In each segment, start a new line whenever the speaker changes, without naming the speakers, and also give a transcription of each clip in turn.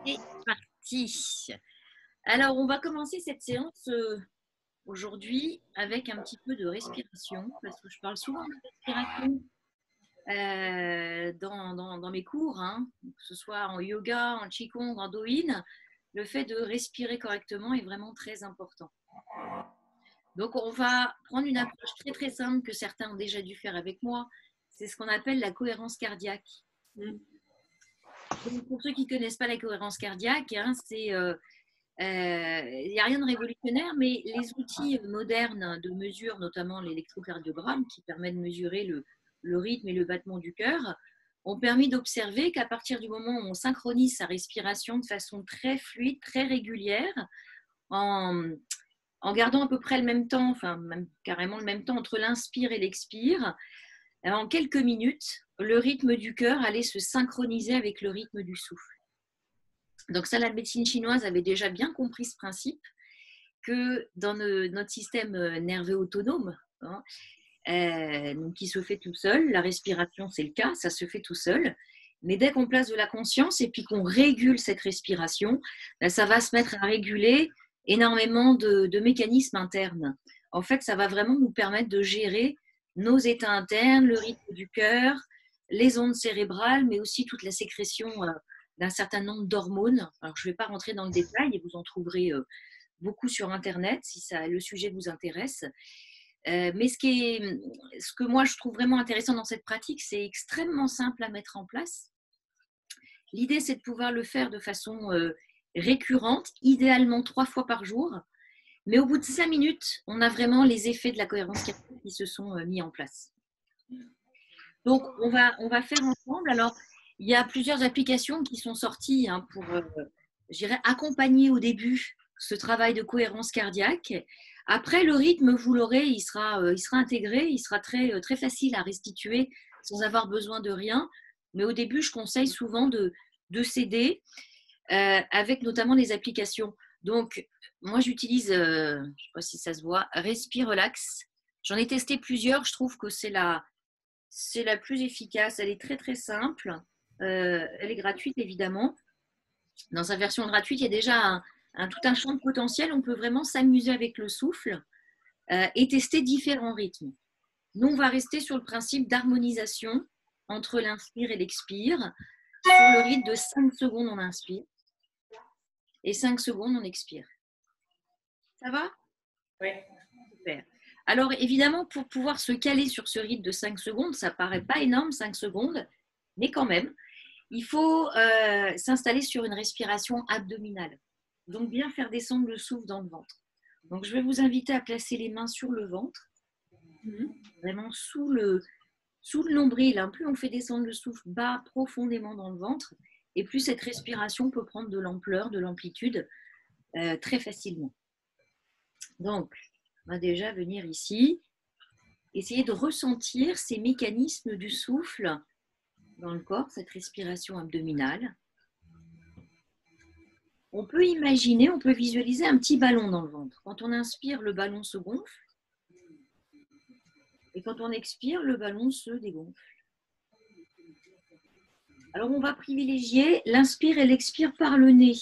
C'est parti. Alors, on va commencer cette séance aujourd'hui avec un petit peu de respiration, parce que je parle souvent de respiration dans mes cours, hein, que ce soit en yoga, en qigong, en doin. Le fait de respirer correctement est vraiment très important. Donc, on va prendre une approche très très simple que certains ont déjà dû faire avec moi. C'est ce qu'on appelle la cohérence cardiaque. Donc, pour ceux qui ne connaissent pas la cohérence cardiaque, hein, c'est il n'y a rien de révolutionnaire, mais les outils modernes de mesure, notamment l'électrocardiogramme, qui permet de mesurer le rythme et le battement du cœur, ont permis d'observer qu'à partir du moment où on synchronise sa respiration de façon très fluide, très régulière, en gardant à peu près le même temps, enfin même carrément le même temps entre l'inspire et l'expire, en quelques minutes, le rythme du cœur allait se synchroniser avec le rythme du souffle. Donc ça, la médecine chinoise avait déjà bien compris ce principe, que dans notre système nerveux autonome, hein, donc qui se fait tout seul, la respiration c'est le cas, ça se fait tout seul, mais dès qu'on place de la conscience et puis qu'on régule cette respiration, ben, ça va se mettre à réguler énormément de mécanismes internes. En fait, ça va vraiment nous permettre de gérer nos états internes, le rythme du cœur, les ondes cérébrales, mais aussi toute la sécrétion d'un certain nombre d'hormones. Alors, je ne vais pas rentrer dans le détail et vous en trouverez beaucoup sur Internet si le sujet vous intéresse. Mais ce que moi je trouve vraiment intéressant dans cette pratique, c'est extrêmement simple à mettre en place. L'idée, c'est de pouvoir le faire de façon récurrente, idéalement 3 fois par jour. Mais au bout de 5 minutes, on a vraiment les effets de la cohérence cardiaque qui se sont mis en place. Donc, on va faire ensemble. Alors, il y a plusieurs applications qui sont sorties pour, je dirais, accompagner au début ce travail de cohérence cardiaque. Après, le rythme, vous l'aurez, il sera intégré, il sera très, très facile à restituer sans avoir besoin de rien. Mais au début, je conseille souvent de s'aider avec notamment les applications. Donc, moi, j'utilise, je ne sais pas si ça se voit, Respire Relax. J'en ai testé plusieurs. Je trouve que c'est la plus efficace. Elle est très, très simple. Elle est gratuite, évidemment. Dans sa version gratuite, il y a déjà tout un champ de potentiel. On peut vraiment s'amuser avec le souffle et tester différents rythmes. Nous, on va rester sur le principe d'harmonisation entre l'inspire et l'expire, sur le rythme de 5 secondes on inspire et 5 secondes on expire. Ça va?
Oui.
Super. Alors, évidemment, pour pouvoir se caler sur ce rythme de 5 secondes, ça ne paraît pas énorme, 5 secondes, mais quand même, il faut s'installer sur une respiration abdominale. Donc, bien faire descendre le souffle dans le ventre. Donc, je vais vous inviter à placer les mains sur le ventre, vraiment sous le nombril. Hein. Plus on fait descendre le souffle bas profondément dans le ventre, et plus cette respiration peut prendre de l'ampleur, de l'amplitude très facilement. Donc, on va déjà venir ici, essayer de ressentir ces mécanismes du souffle dans le corps, cette respiration abdominale. On peut imaginer, on peut visualiser un petit ballon dans le ventre. Quand on inspire, le ballon se gonfle. Et quand on expire, le ballon se dégonfle. Alors, on va privilégier l'inspire et l'expire par le nez,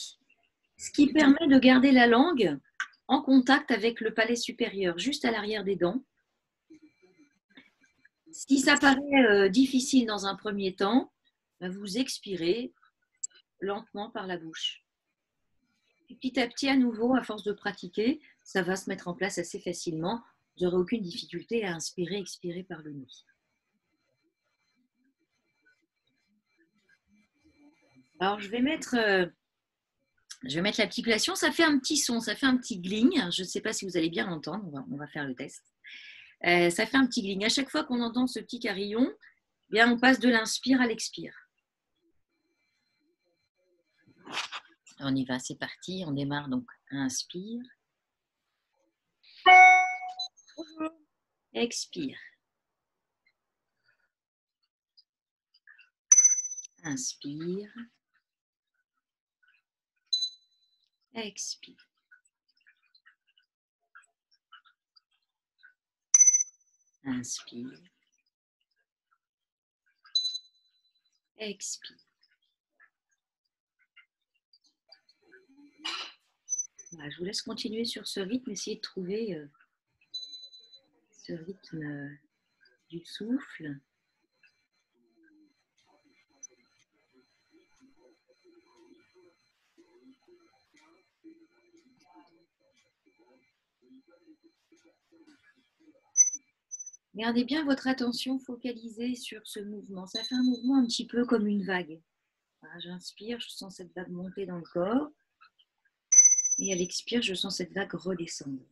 ce qui permet de garder la langue en contact avec le palais supérieur, juste à l'arrière des dents. Si ça paraît difficile dans un premier temps, vous expirez lentement par la bouche. Et petit à petit, à nouveau, à force de pratiquer, ça va se mettre en place assez facilement. Vous n'aurez aucune difficulté à inspirer, expirer par le nez. Alors, je vais mettre l'articulation. Ça fait un petit son, ça fait un petit gling. Je ne sais pas si vous allez bien l'entendre. On va faire le test. Ça fait un petit gling. À chaque fois qu'on entend ce petit carillon, bien, on passe de l'inspire à l'expire. On y va, c'est parti. On démarre donc. Inspire. Expire. Inspire. Expire. Inspire. Expire. Voilà, je vous laisse continuer sur ce rythme, essayer de trouver ce rythme du souffle. Gardez bien votre attention focalisée sur ce mouvement. Ça fait un mouvement un petit peu comme une vague. Voilà, j'inspire, je sens cette vague monter dans le corps. Et à l'expire, je sens cette vague redescendre.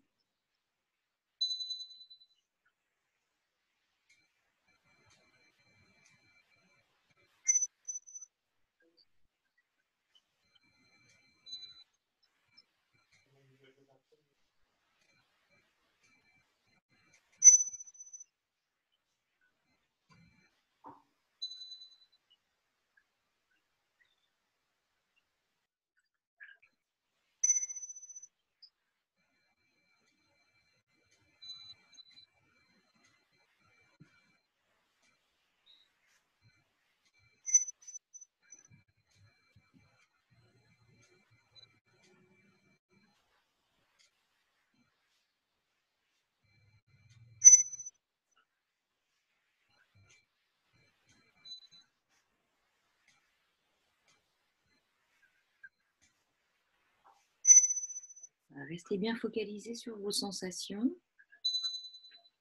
Restez bien focalisé sur vos sensations.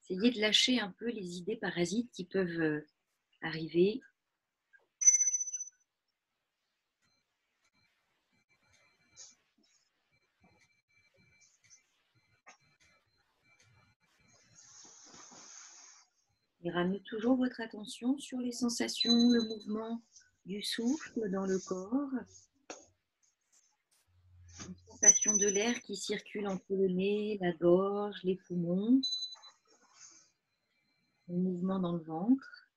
Essayez de lâcher un peu les idées parasites qui peuvent arriver. Et ramenez toujours votre attention sur les sensations, le mouvement du souffle dans le corps. Une sensation de l'air qui circule entre le nez, la gorge, les poumons. Le mouvement dans le ventre.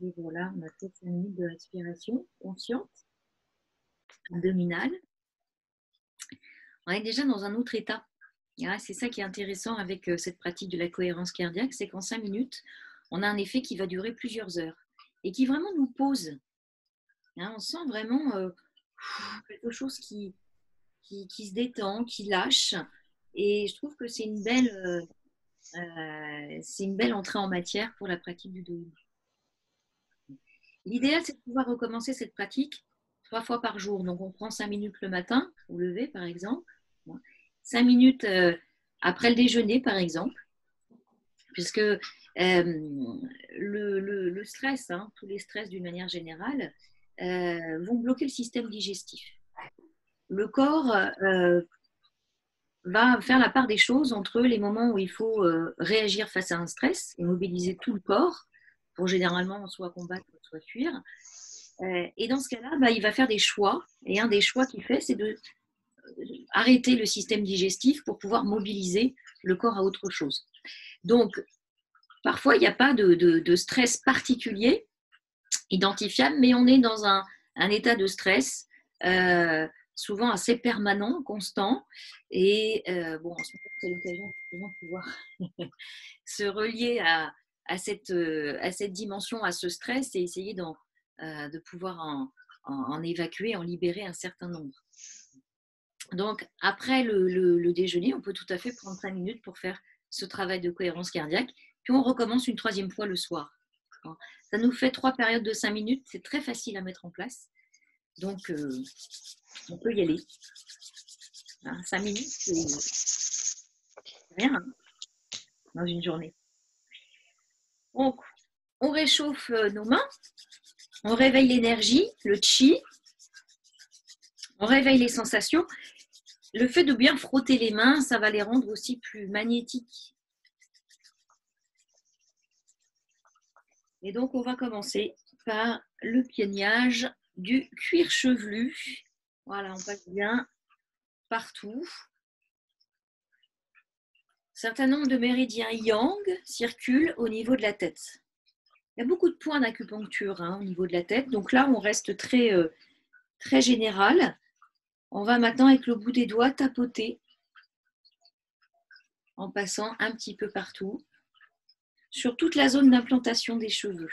Et voilà, on a fait 5 minutes de respiration consciente, abdominale. On est déjà dans un autre état. C'est ça qui est intéressant avec cette pratique de la cohérence cardiaque, c'est qu'en 5 minutes, on a un effet qui va durer plusieurs heures et qui vraiment nous pose. On sent vraiment quelque chose qui se détend, qui lâche. Et je trouve que c'est une belle c'est une belle entrée en matière pour la pratique du dos. L'idéal, c'est de pouvoir recommencer cette pratique 3 fois par jour. Donc, on prend 5 minutes le matin, au lever, par exemple. 5 minutes après le déjeuner, par exemple. Puisque le stress, hein, tous les stress d'une manière générale, vont bloquer le système digestif. Le corps va faire la part des choses entre les moments où il faut réagir face à un stress et mobiliser tout le corps pour généralement soit combattre, soit fuir. Et dans ce cas-là, il va faire des choix. Et un des choix qu'il fait, c'est de arrêter le système digestif pour pouvoir mobiliser le corps à autre chose. Donc, parfois, il n'y a pas de stress particulier identifiable, mais on est dans un état de stress souvent assez permanent, constant. Et bon, en ce moment, c'est l'occasion de pouvoir se relier à cette dimension, à ce stress et essayer de pouvoir en évacuer, en libérer un certain nombre. Donc, après le déjeuner, on peut tout à fait prendre 5 minutes pour faire ce travail de cohérence cardiaque. Puis on recommence une 3e fois le soir. Ça nous fait 3 périodes de 5 minutes. C'est très facile à mettre en place. Donc, on peut y aller. 5 minutes, c'est rien dans une journée. Donc, on réchauffe nos mains. On réveille l'énergie, le chi. On réveille les sensations. Le fait de bien frotter les mains, ça va les rendre aussi plus magnétiques. Et donc, on va commencer par le peignage du cuir chevelu. Voilà, on passe bien partout. Un certain nombre de méridiens yang circulent au niveau de la tête. Il y a beaucoup de points d'acupuncture au niveau de la tête. Donc là, on reste très, très général. On va maintenant, avec le bout des doigts, tapoter en passant un petit peu partout sur toute la zone d'implantation des cheveux.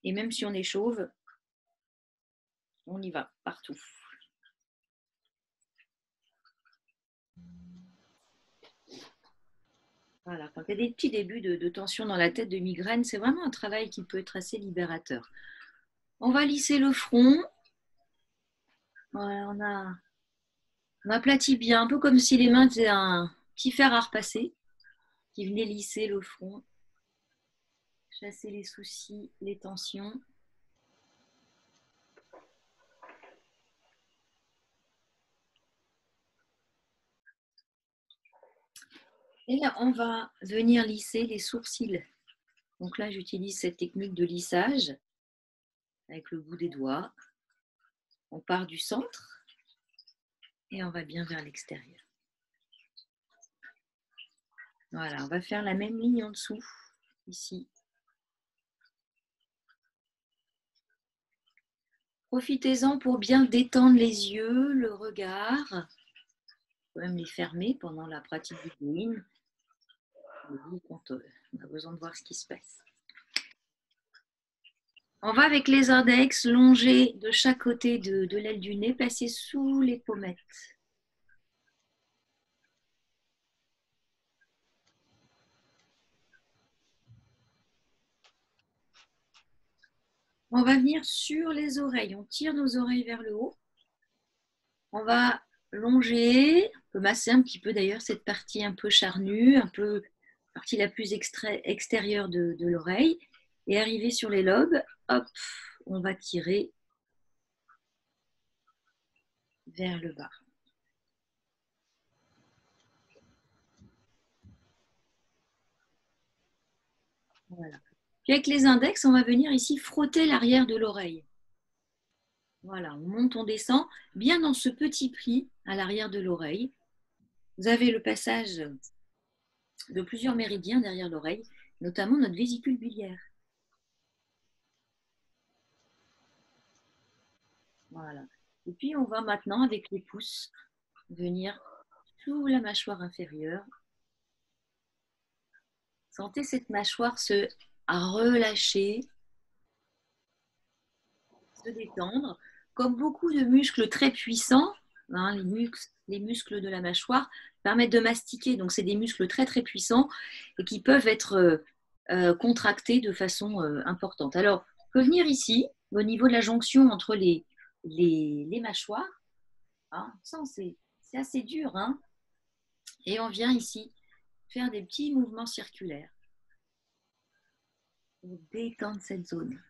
Et même si on est chauve, on y va partout. Voilà, quand il y a des petits débuts de tension dans la tête, de migraine, c'est vraiment un travail qui peut être assez libérateur. On va lisser le front. Voilà, on aplatit bien, un peu comme si les mains étaient un petit fer à repasser qui venait lisser le front, chasser les soucis, les tensions. Et là, on va venir lisser les sourcils. Donc là, j'utilise cette technique de lissage avec le bout des doigts. On part du centre et on va bien vers l'extérieur. Voilà, on va faire la même ligne en dessous, ici. Profitez-en pour bien détendre les yeux, le regard. On peut même les fermer pendant la pratique du Yin. Quand on a besoin de voir ce qui se passe. On va avec les index longer de chaque côté de l'aile du nez, passer sous les pommettes. On va venir sur les oreilles. On tire nos oreilles vers le haut. On va longer, on peut masser un petit peu d'ailleurs cette partie un peu charnue, un peu la partie la plus extérieure de l'oreille. Et arriver sur les lobes, hop, on va tirer vers le bas. Voilà. Puis avec les index, on va venir ici frotter l'arrière de l'oreille. Voilà, on monte, on descend, bien dans ce petit pli à l'arrière de l'oreille. Vous avez le passage de plusieurs méridiens derrière l'oreille, notamment notre vésicule biliaire. Voilà. Et puis on va maintenant, avec les pouces, venir sous la mâchoire inférieure. Sentez cette mâchoire se relâcher, se détendre. Comme beaucoup de muscles très puissants, hein, les muscles de la mâchoire permettent de mastiquer. Donc, c'est des muscles très, très puissants et qui peuvent être contractés de façon importante. Alors, on peut venir ici, au niveau de la jonction entre les mâchoires. Hein, c'est assez dur. Hein, et on vient ici faire des petits mouvements circulaires pour détendre cette zone.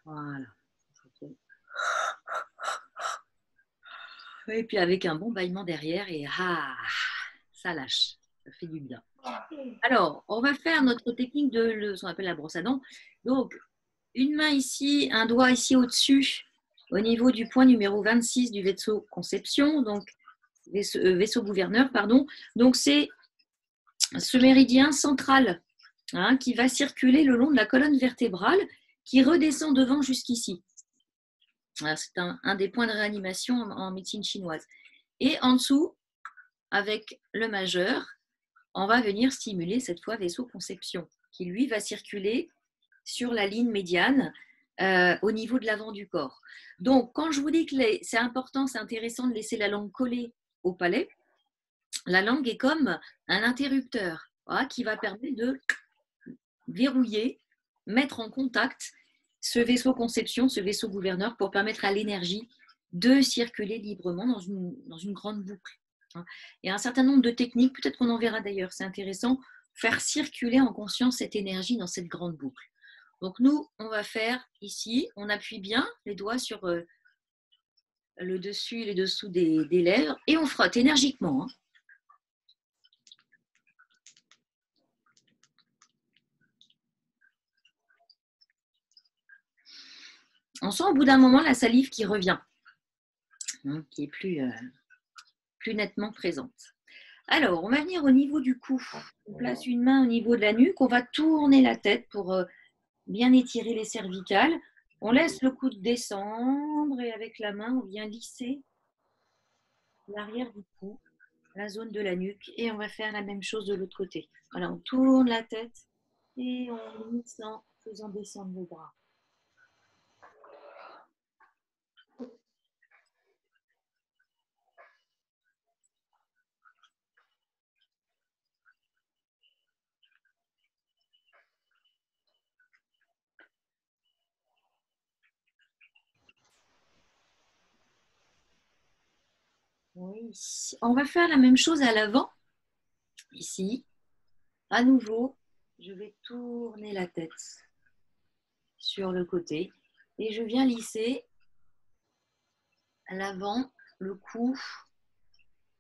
Voilà. Et puis avec un bon bâillement derrière et ça lâche, ça fait du bien. Alors, on va faire notre technique de ce qu'on appelle la brosse à dents. Donc, une main ici, un doigt ici au-dessus, au niveau du point numéro 26 du vaisseau conception, donc vaisseau gouverneur, pardon. Donc, c'est ce méridien central hein, qui va circuler le long de la colonne vertébrale qui redescend devant jusqu'ici. C'est un des points de réanimation en médecine chinoise. Et en dessous, avec le majeur, on va venir stimuler cette fois vaisseau conception, qui lui va circuler sur la ligne médiane au niveau de l'avant du corps. Donc, quand je vous dis que c'est important, c'est intéressant de laisser la langue collée au palais, la langue est comme un interrupteur voilà, qui va permettre de verrouiller, mettre en contact ce vaisseau conception, ce vaisseau gouverneur pour permettre à l'énergie de circuler librement dans une grande boucle. Il y a un certain nombre de techniques, peut-être qu'on en verra d'ailleurs, c'est intéressant, faire circuler en conscience cette énergie dans cette grande boucle. Donc nous, on va faire ici, on appuie bien les doigts sur le dessus et les dessous des lèvres et on frotte énergiquement. Hein. On sent au bout d'un moment la salive qui revient, hein, qui est plus nettement présente. Alors, on va venir au niveau du cou. On place une main au niveau de la nuque, on va tourner la tête pour bien étirer les cervicales. On laisse le coude descendre et avec la main, on vient lisser l'arrière du cou, la zone de la nuque et on va faire la même chose de l'autre côté. Voilà, on tourne la tête et on lisse en faisant descendre le bras. Oui. On va faire la même chose à l'avant. Ici, à nouveau, je vais tourner la tête sur le côté et je viens lisser à l'avant, le cou.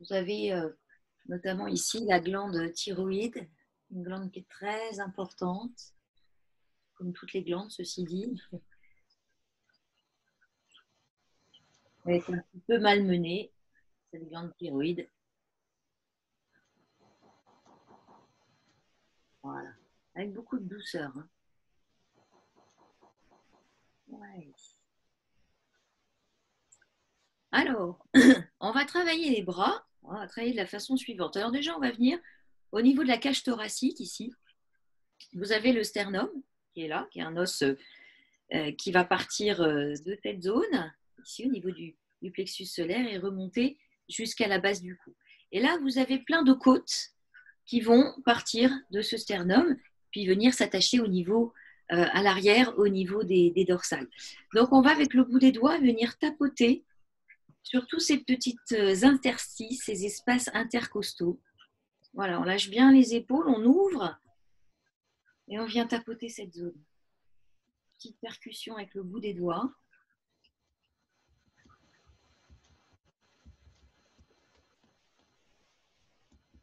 Vous avez notamment ici la glande thyroïde, une glande qui est très importante, comme toutes les glandes, ceci dit. Elle est un petit peu malmenée, cette glande thyroïde. Voilà, avec beaucoup de douceur. Hein. Ouais. Alors, on va travailler les bras, on va travailler de la façon suivante. Alors déjà, on va venir au niveau de la cage thoracique ici. Vous avez le sternum qui est là, qui est un os qui va partir de cette zone, ici au niveau du plexus solaire et remonter jusqu'à la base du cou. Et là, vous avez plein de côtes qui vont partir de ce sternum, puis venir s'attacher au niveau, à l'arrière, au niveau des dorsales. Donc, on va avec le bout des doigts venir tapoter sur tous ces petites interstices, ces espaces intercostaux. Voilà, on lâche bien les épaules, on ouvre et on vient tapoter cette zone. Petite percussion avec le bout des doigts.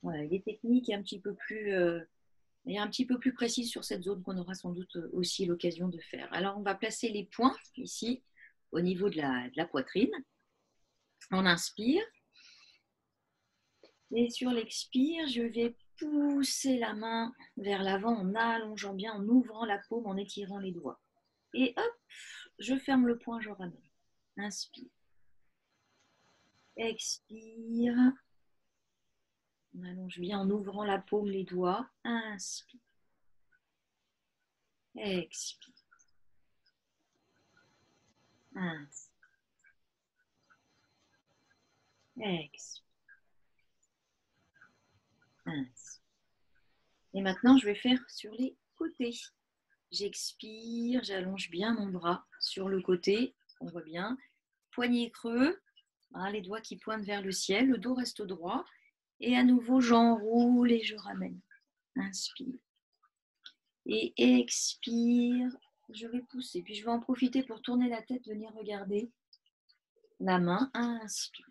Voilà, des techniques un petit peu plus, un petit peu plus précises sur cette zone qu'on aura sans doute aussi l'occasion de faire. Alors, on va placer les poings ici, au niveau de la poitrine. On inspire. Et sur l'expire, je vais pousser la main vers l'avant en allongeant bien, en ouvrant la paume, en étirant les doigts. Et hop, je ferme le poing, je ramène. Inspire. Expire. On allonge bien en ouvrant la paume, les doigts. Inspire. Expire. Inspire. Expire. Inspire. Et maintenant, je vais faire sur les côtés. J'expire, j'allonge bien mon bras sur le côté. On voit bien. Poignet creux. Hein, les doigts qui pointent vers le ciel. Le dos reste droit. Et à nouveau, j'enroule et je ramène. Inspire. Et expire. Je vais pousser. Puis je vais en profiter pour tourner la tête, venir regarder la main. Inspire.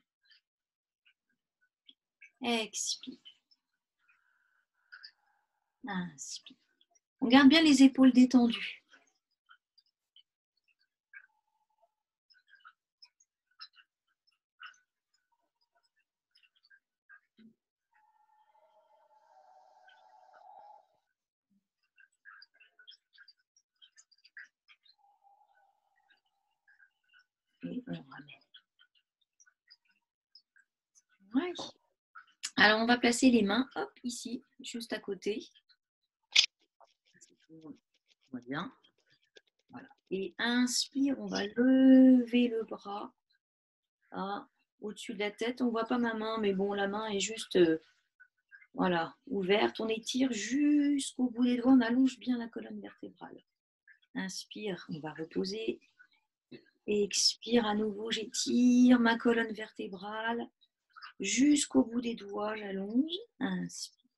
Expire. Inspire. On garde bien les épaules détendues. Et on ramène. Ouais. Alors, on va placer les mains, hop, ici, juste à côté. On voit bien. Voilà. Et inspire, on va lever le bras au-dessus de la tête. On ne voit pas ma main, mais bon, la main est juste voilà, ouverte. On étire jusqu'au bout des doigts. On allonge bien la colonne vertébrale. Inspire, on va reposer. Expire à nouveau, j'étire ma colonne vertébrale jusqu'au bout des doigts. J'allonge. Inspire.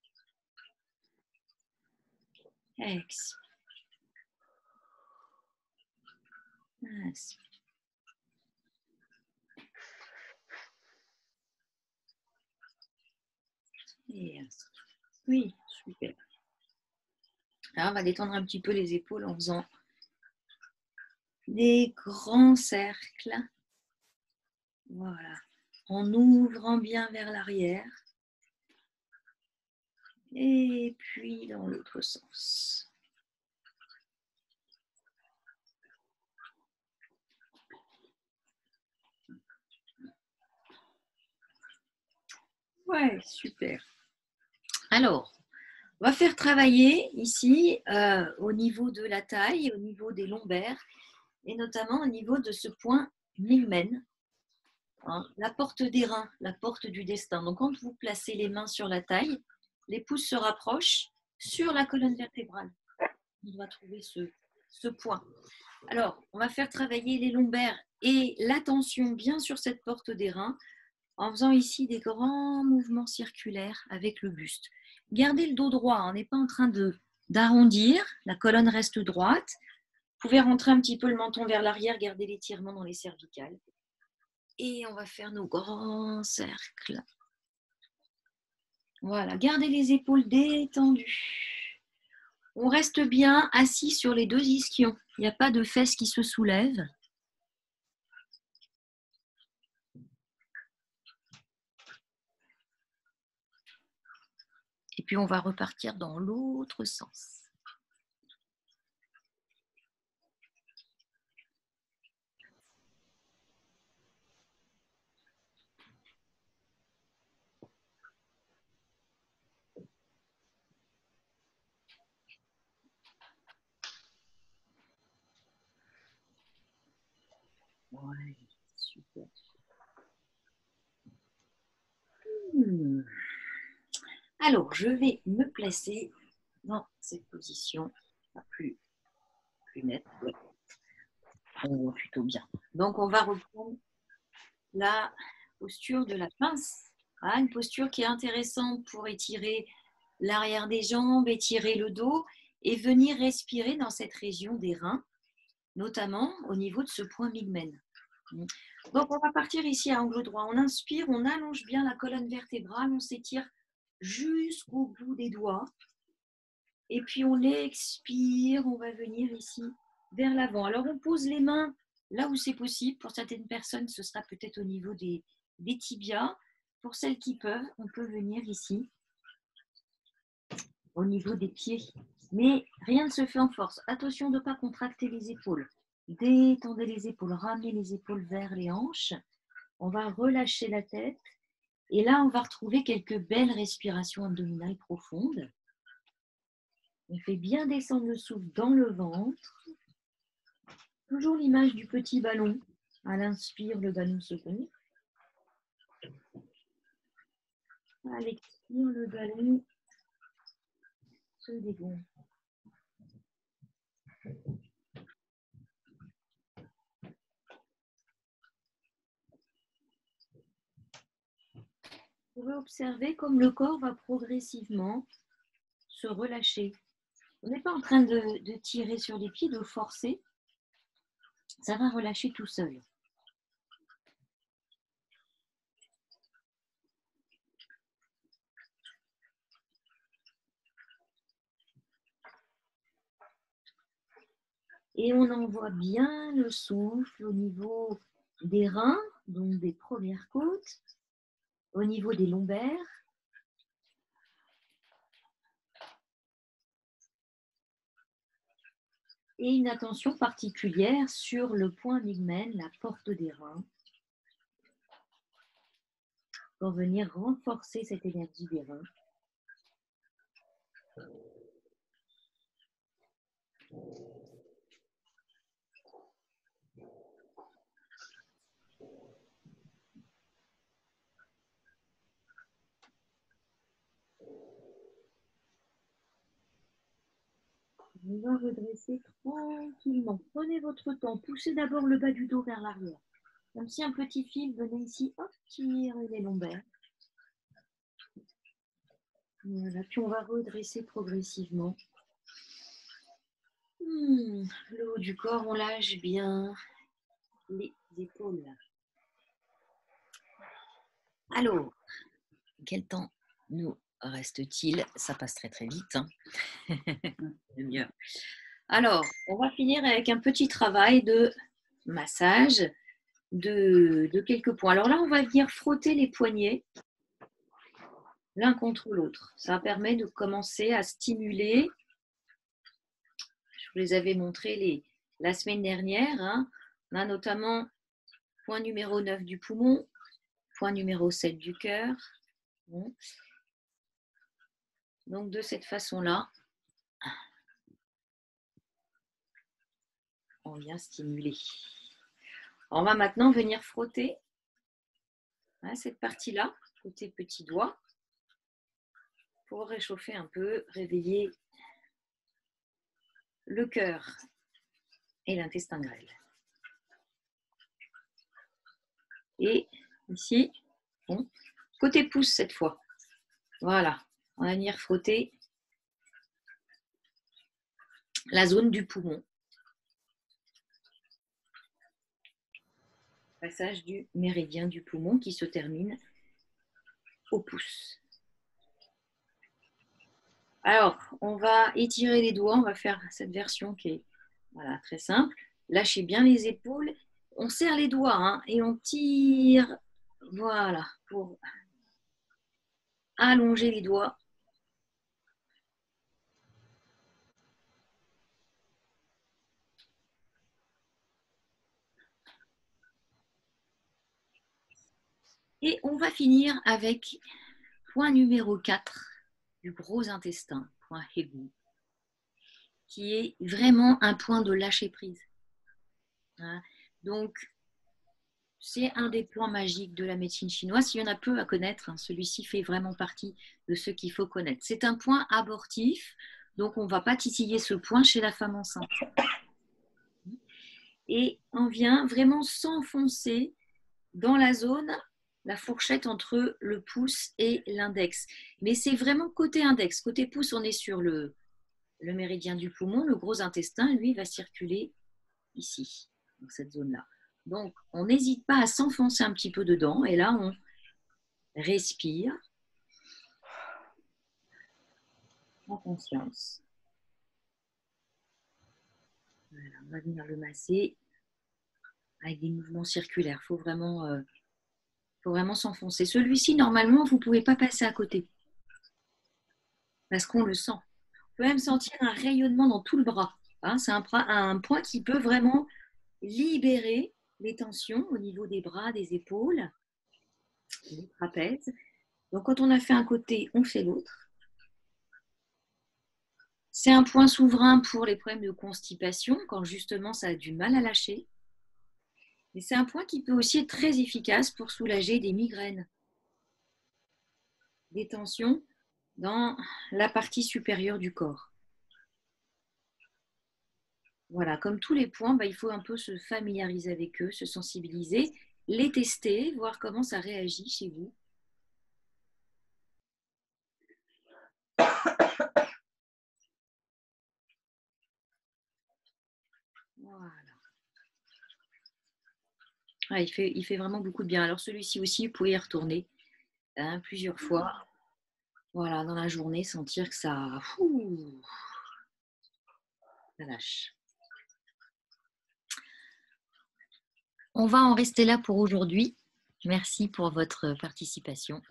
Expire. Inspire. Et inspire. Oui, super. Alors, on va détendre un petit peu les épaules en faisant des grands cercles. Voilà. En ouvrant bien vers l'arrière. Et puis dans l'autre sens. Ouais, super. Alors, on va faire travailler ici au niveau de la taille, au niveau des lombaires et notamment au niveau de ce point Migmen, hein, la porte des reins, la porte du destin. Donc, quand vous placez les mains sur la taille, les pouces se rapprochent sur la colonne vertébrale. On doit trouver ce point. Alors, on va faire travailler les lombaires et l'attention bien sur cette porte des reins en faisant ici des grands mouvements circulaires avec le buste. Gardez le dos droit, on n'est pas en train d'arrondir, la colonne reste droite. Vous pouvez rentrer un petit peu le menton vers l'arrière, garder l'étirement dans les cervicales. Et on va faire nos grands cercles. Voilà, gardez les épaules détendues. On reste bien assis sur les deux ischions. Il n'y a pas de fesses qui se soulèvent. Et puis, on va repartir dans l'autre sens. Ouais, super. Alors, je vais me placer dans cette position la plus nette. Ouais. On voit plutôt bien. Donc, on va reprendre la posture de la pince. Ah, une posture qui est intéressante pour étirer l'arrière des jambes, étirer le dos et venir respirer dans cette région des reins, notamment au niveau de ce point Migmen. Donc, on va partir ici à angle droit. On inspire, on allonge bien la colonne vertébrale, on s'étire jusqu'au bout des doigts. Et puis, on expire, on va venir ici vers l'avant. Alors, on pose les mains là où c'est possible. Pour certaines personnes, ce sera peut-être au niveau des tibias. Pour celles qui peuvent, on peut venir ici au niveau des pieds. Mais rien ne se fait en force. Attention de ne pas contracter les épaules. Détendez les épaules, ramenez les épaules vers les hanches. On va relâcher la tête Et là, on va retrouver quelques belles respirations abdominales profondes. On fait bien descendre le souffle dans le ventre. Toujours l'image du petit ballon. À l'inspire, le ballon se gonfle. À l'expire, le ballon se dégonfle. Vous pouvez observer comme le corps va progressivement se relâcher. On n'est pas en train de tirer sur les pieds, de forcer. Ça va relâcher tout seul. Et on envoie bien le souffle au niveau des reins, donc des premières côtes, au niveau des lombaires. Et une attention particulière sur le point ligmen, la porte des reins, pour venir renforcer cette énergie des reins. On va redresser tranquillement. Prenez votre temps. Poussez d'abord le bas du dos vers l'arrière. Comme si un petit fil venait ici, hop, tirer les lombaires. Voilà, puis on va redresser progressivement. Le haut du corps, on lâche bien les épaules. Alors, quel temps nous reste-t-il? Ça passe très très vite. Hein. Mieux. Alors, on va finir avec un petit travail de massage de quelques points. Alors là, on va venir frotter les poignets l'un contre l'autre. Ça permet de commencer à stimuler. Je vous les avais montrés la semaine dernière. Hein. On a notamment point numéro 9 du poumon, point numéro 7 du cœur. Bon. Donc de cette façon-là, on vient stimuler. On va maintenant venir frotter cette partie-là, côté petit doigt, pour réchauffer un peu, réveiller le cœur et l'intestin grêle. Et ici, bon, côté pouce cette fois. Voilà, on va venir frotter la zone du poumon. Passage du méridien du poumon qui se termine au pouce. Alors, on va étirer les doigts, on va faire cette version qui est voilà, très simple. Lâchez bien les épaules, on serre les doigts hein, et on tire, voilà, pour allonger les doigts. Et on va finir avec point numéro 4 du gros intestin, point Hegu, qui est vraiment un point de lâcher prise. Hein. Donc, c'est un des points magiques de la médecine chinoise. Il y en a peu à connaître, hein. Celui-ci fait vraiment partie de ceux qu'il faut connaître. C'est un point abortif, donc on ne va pas titiller ce point chez la femme enceinte. Et on vient vraiment s'enfoncer dans la zone, la fourchette entre le pouce et l'index. Mais c'est vraiment côté index. Côté pouce, on est sur le méridien du poumon. Le gros intestin, lui, va circuler ici, dans cette zone-là. Donc, on n'hésite pas à s'enfoncer un petit peu dedans. Et là, on respire en conscience. Voilà, on va venir le masser avec des mouvements circulaires. Il faut vraiment s'enfoncer. Celui-ci, normalement, vous ne pouvez pas passer à côté parce qu'on le sent. On peut même sentir un rayonnement dans tout le bras. Hein, c'est un point qui peut vraiment libérer les tensions au niveau des bras, des épaules. les trapèzes. Donc, quand on a fait un côté, on fait l'autre. C'est un point souverain pour les problèmes de constipation, quand justement ça a du mal à lâcher. Et c'est un point qui peut aussi être très efficace pour soulager des migraines, des tensions dans la partie supérieure du corps. Voilà, comme tous les points, il faut un peu se familiariser avec eux, se sensibiliser, les tester, voir comment ça réagit chez vous. Voilà. Ah, il fait vraiment beaucoup de bien. Alors celui-ci aussi, vous pouvez y retourner plusieurs fois. Voilà, dans la journée, sentir que ça lâche. On va en rester là pour aujourd'hui. Merci pour votre participation.